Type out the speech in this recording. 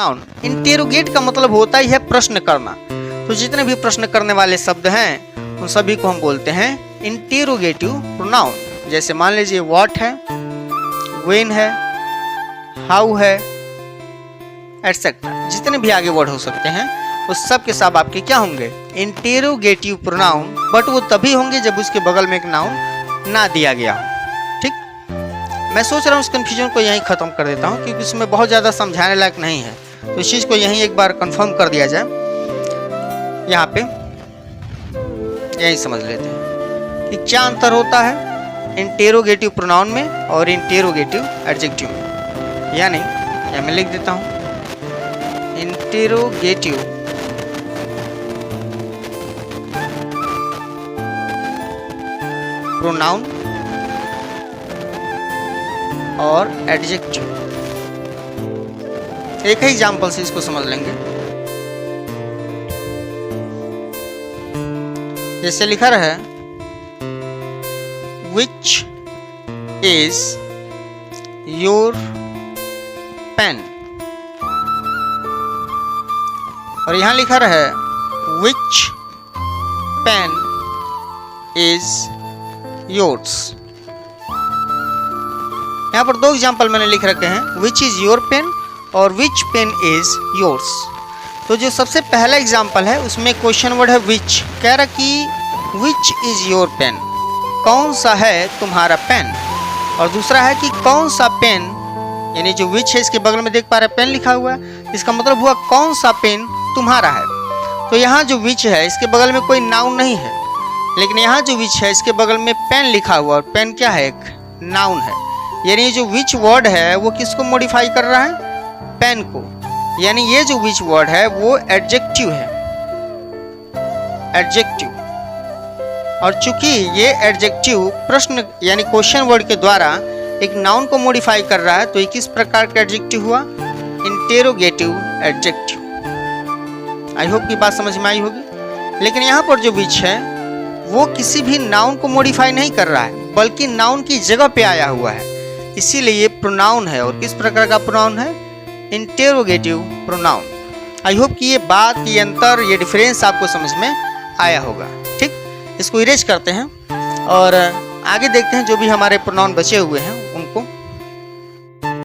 Noun interrogate का मतलब होता ही है प्रश्न करना। तो जितने भी प्रश्न करने वाले शब्द हैं उन सभी को हम बोलते हैं इंटेरोगेटिव प्रोनाउन। जैसे मान लीजिए व्हाट है, व्हेन है, हाउ है, एटसेट्रा। जितने भी आगे वर्ड हो सकते हैं उस सब के सब आपके क्या होंगे, इंटेरोगेटिव प्रोनाउन। बट वो तभी होंगे जब उसके बगल में एक नाउन ना दिया गया हो। ठीक, मैं सोच रहा हूँ इस कन्फ्यूजन को यहीं ख़त्म कर देता हूँ क्योंकि इसमें बहुत ज़्यादा समझाने लायक नहीं है। तो इस चीज़ को यहीं एक बार कंफर्म कर दिया जाए। यहाँ पे यही समझ लेते हैं कि क्या अंतर होता है इंटेरोगेटिव प्रोनाउन में और इंटेरोगेटिव एडजेक्टिव में। या नहीं, या मैं लिख देता हूँ इंटेरोगेटिव प्रोनाउन और एडजेक्टिव। एक ही एग्जाम्पल से इसको समझ लेंगे। जैसे लिखा रहा है विच इज योर पेन, और यहां लिखा रहा है विच पेन इज योर्स। यहाँ पर दो एग्जाम्पल मैंने लिख रखे हैं, विच इज योर पेन और विच पेन इज योर्स। तो जो सबसे पहला एग्जाम्पल है उसमें क्वेश्चन वर्ड है विच। कह रहा कि विच इज योर पेन, कौन सा है तुम्हारा पेन। और दूसरा है कि कौन सा पेन, यानी जो विच है इसके बगल में देख पा रहे पेन लिखा हुआ है, इसका मतलब हुआ कौन सा पेन तुम्हारा है। तो यहाँ जो विच है इसके बगल में कोई नाउन नहीं है, लेकिन यहाँ जो विच है इसके बगल में पेन लिखा हुआ, और पेन क्या है, एक नाउन है। यानी जो विच वर्ड है वो किसको मॉडिफाई कर रहा है, पेन को। यानी ये जो विच वर्ड है वो एडजेक्टिव है, एडजेक्टिव। और चूंकि ये एडजेक्टिव प्रश्न यानी क्वेश्चन वर्ड के द्वारा एक नाउन को मॉडिफाई कर रहा है, तो ये किस प्रकार का एडजेक्टिव हुआ, इंटेरोगेटिव एडजेक्टिव। आई होप की बात समझ में आई होगी। लेकिन यहाँ पर जो विच है वो किसी भी नाउन को मॉडिफाई नहीं कर रहा है, बल्कि नाउन की जगह पे आया हुआ है, इसीलिए ये प्रोनाउन है। और किस प्रकार का प्रोनाउन है, इंटेरोगेटिव प्रोनाउन। आई होप कि ये बात, ये अंतर, ये डिफरेंस आपको समझ में आया होगा। ठीक, इसको इरेज करते हैं और आगे देखते हैं जो भी हमारे प्रोनाउन बचे हुए हैं